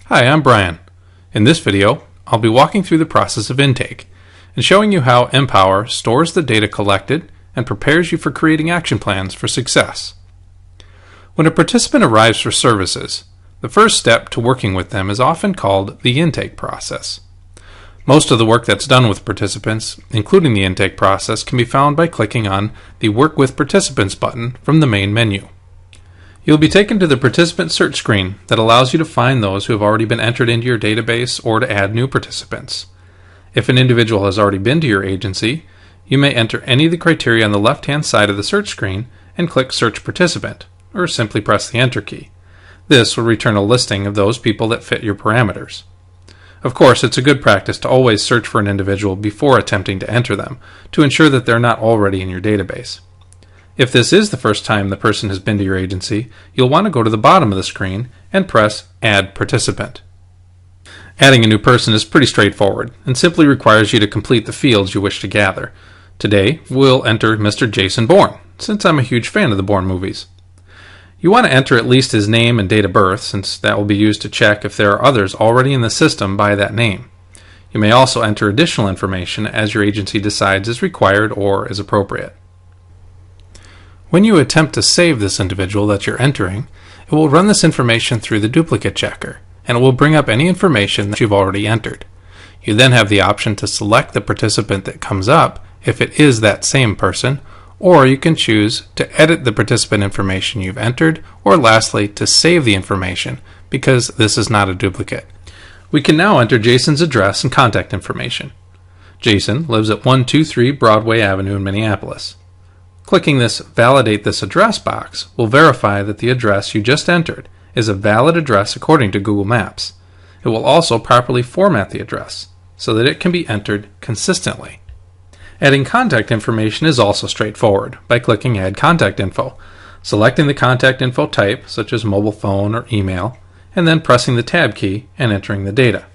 Hi, I'm Brian. In this video, I'll be walking through the process of intake and showing you how MPowr stores the data collected and prepares you for creating action plans for success. When a participant arrives for services, the first step to working with them is often called the intake process. Most of the work that's done with participants, including the intake process, can be found by clicking on the Work with Participants button from the main menu. You'll be taken to the participant search screen that allows you to find those who have already been entered into your database or to add new participants. If an individual has already been to your agency, you may enter any of the criteria on the left-hand side of the search screen and click Search Participant, or simply press the Enter key. This will return a listing of those people that fit your parameters. Of course, it's a good practice to always search for an individual before attempting to enter them to ensure that they're not already in your database. If this is the first time the person has been to your agency, you'll want to go to the bottom of the screen and press Add Participant. Adding a new person is pretty straightforward and simply requires you to complete the fields you wish to gather. Today, we'll enter Mr. Jason Bourne, since I'm a huge fan of the Bourne movies. You want to enter at least his name and date of birth, since that will be used to check if there are others already in the system by that name. You may also enter additional information as your agency decides is required or is appropriate. When you attempt to save this individual that you're entering, it will run this information through the duplicate checker, and it will bring up any information that you've already entered. You then have the option to select the participant that comes up if it is that same person, or you can choose to edit the participant information you've entered, or lastly, to save the information because this is not a duplicate. We can now enter Jason's address and contact information. Jason lives at 123 Broadway Avenue in Minneapolis. Clicking this Validate this address box will verify that the address you just entered is a valid address according to Google Maps. It will also properly format the address so that it can be entered consistently. Adding contact information is also straightforward by clicking Add Contact Info, selecting the contact info type such as mobile phone or email, and then pressing the Tab key and entering the data.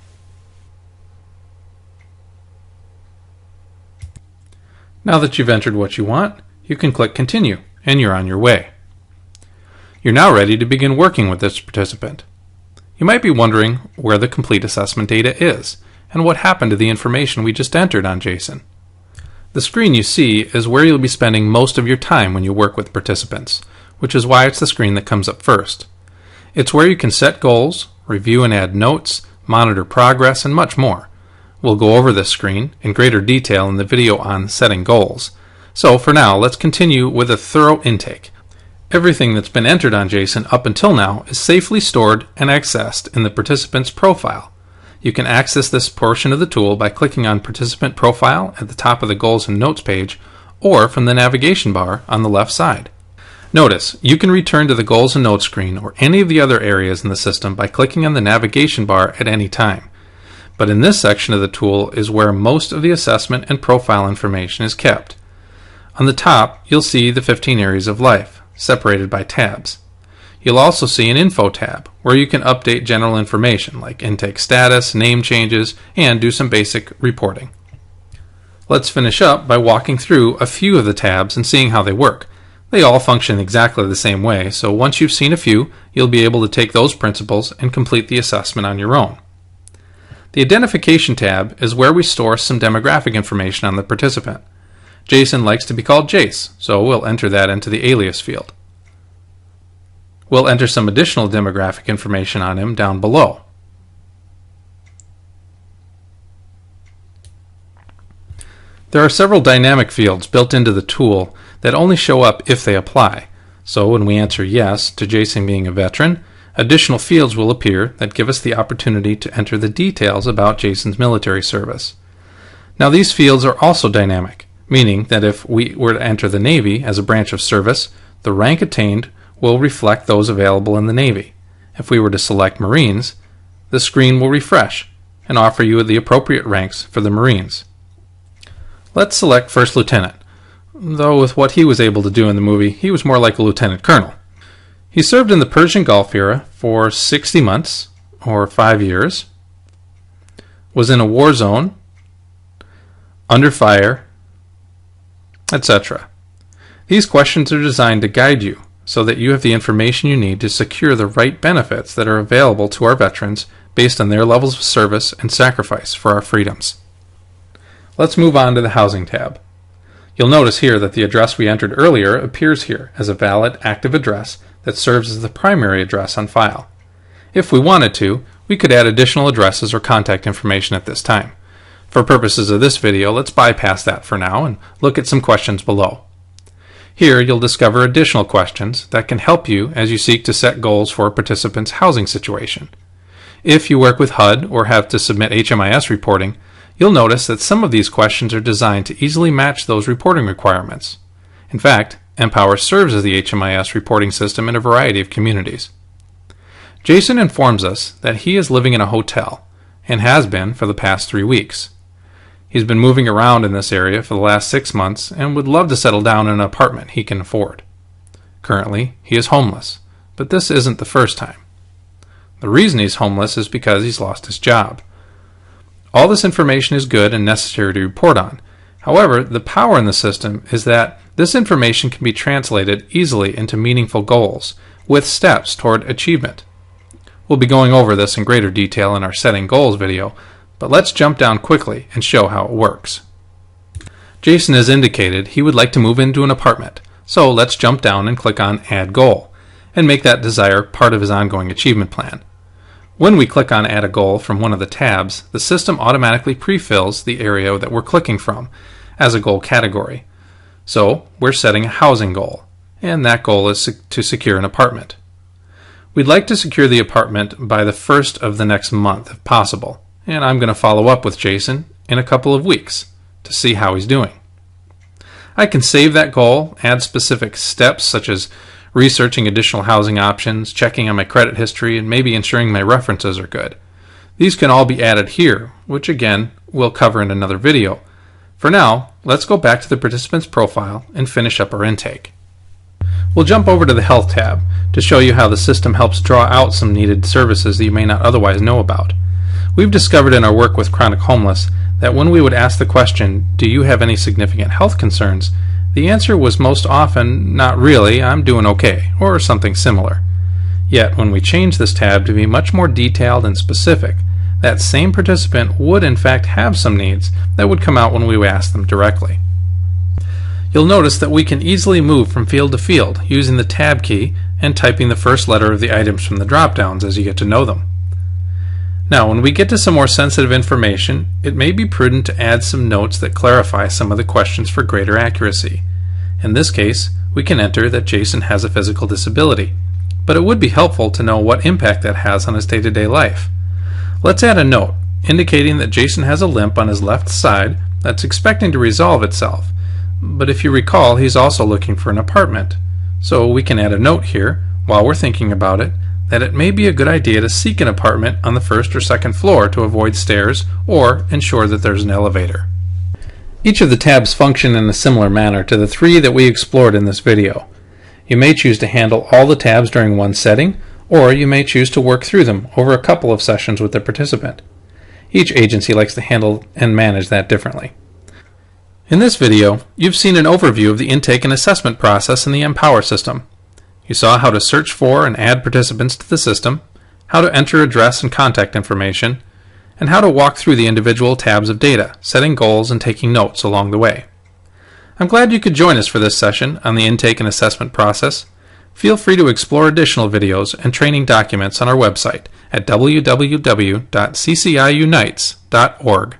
Now that you've entered what you want, you can click Continue and you're on your way. You're now ready to begin working with this participant. You might be wondering where the complete assessment data is and what happened to the information we just entered on Jason. The screen you see is where you'll be spending most of your time when you work with participants, which is why it's the screen that comes up first. It's where you can set goals, review and add notes, monitor progress, and much more. We'll go over this screen in greater detail in the video on setting goals. So for now, let's continue with a thorough intake. Everything that's been entered on Jason up until now is safely stored and accessed in the participant's profile. You can access this portion of the tool by clicking on Participant Profile at the top of the Goals and Notes page, or from the navigation bar on the left side. Notice, you can return to the Goals and Notes screen or any of the other areas in the system by clicking on the navigation bar at any time. But in this section of the tool is where most of the assessment and profile information is kept. On the top, you'll see the 15 areas of life, separated by tabs. You'll also see an Info tab, where you can update general information like intake status, name changes, and do some basic reporting. Let's finish up by walking through a few of the tabs and seeing how they work. They all function exactly the same way, so once you've seen a few, you'll be able to take those principles and complete the assessment on your own. The Identification tab is where we store some demographic information on the participant. Jason likes to be called Jace, so we'll enter that into the alias field. We'll enter some additional demographic information on him down below. There are several dynamic fields built into the tool that only show up if they apply. So when we answer yes to Jason being a veteran, additional fields will appear that give us the opportunity to enter the details about Jason's military service. Now these fields are also dynamic, meaning that if we were to enter the Navy as a branch of service, the rank attained will reflect those available in the Navy. If we were to select Marines, the screen will refresh and offer you the appropriate ranks for the Marines. Let's select First Lieutenant, though with what he was able to do in the movie, he was more like a Lieutenant Colonel. He served in the Persian Gulf era for 60 months, or 5 years, was in a war zone, under fire, etc. These questions are designed to guide you so that you have the information you need to secure the right benefits that are available to our veterans based on their levels of service and sacrifice for our freedoms. Let's move on to the Housing tab. You'll notice here that the address we entered earlier appears here as a valid, active address that serves as the primary address on file. If we wanted to, we could add additional addresses or contact information at this time. For purposes of this video, let's bypass that for now and look at some questions below. Here you'll discover additional questions that can help you as you seek to set goals for a participant's housing situation. If you work with HUD or have to submit HMIS reporting, you'll notice that some of these questions are designed to easily match those reporting requirements. In fact, MPowr serves as the HMIS reporting system in a variety of communities. Jason informs us that he is living in a hotel and has been for the past 3 weeks. He's been moving around in this area for the last 6 months and would love to settle down in an apartment he can afford. Currently, he is homeless, but this isn't the first time. The reason he's homeless is because he's lost his job. All this information is good and necessary to report on. However, the power in the system is that this information can be translated easily into meaningful goals with steps toward achievement. We'll be going over this in greater detail in our Setting Goals video, but let's jump down quickly and show how it works. Jason has indicated he would like to move into an apartment, so let's jump down and click on Add Goal and make that desire part of his ongoing achievement plan. When we click on Add a Goal from one of the tabs, the system automatically pre-fills the area that we're clicking from as a goal category. So we're setting a housing goal, and that goal is to secure an apartment. We'd like to secure the apartment by the 1st of the next month if possible, and I'm going to follow up with Jason in a couple of weeks to see how he's doing. I can save that goal, add specific steps such as researching additional housing options, checking on my credit history, and maybe ensuring my references are good. These can all be added here, which again we'll cover in another video. For now, let's go back to the participant's profile and finish up our intake. We'll jump over to the Health tab to show you how the system helps draw out some needed services that you may not otherwise know about. We've discovered in our work with chronic homeless that when we would ask the question, "Do you have any significant health concerns?" the answer was most often, "Not really, I'm doing okay," or something similar. Yet when we change this tab to be much more detailed and specific, that same participant would in fact have some needs that would come out when we ask them directly. You'll notice that we can easily move from field to field using the Tab key and typing the first letter of the items from the drop-downs as you get to know them. Now, when we get to some more sensitive information, it may be prudent to add some notes that clarify some of the questions for greater accuracy. In this case, we can enter that Jason has a physical disability, but it would be helpful to know what impact that has on his day-to-day life. Let's add a note indicating that Jason has a limp on his left side that's expecting to resolve itself, but if you recall, he's also looking for an apartment. So we can add a note here, while we're thinking about it, that it may be a good idea to seek an apartment on the 1st or 2nd floor to avoid stairs or ensure that there's an elevator. Each of the tabs function in a similar manner to the 3 that we explored in this video. You may choose to handle all the tabs during one setting, or you may choose to work through them over a couple of sessions with the participant. Each agency likes to handle and manage that differently. In this video, you've seen an overview of the intake and assessment process in the MPowr system. You saw how to search for and add participants to the system, how to enter address and contact information, and how to walk through the individual tabs of data, setting goals and taking notes along the way. I'm glad you could join us for this session on the intake and assessment process. Feel free to explore additional videos and training documents on our website at www.cciunites.org.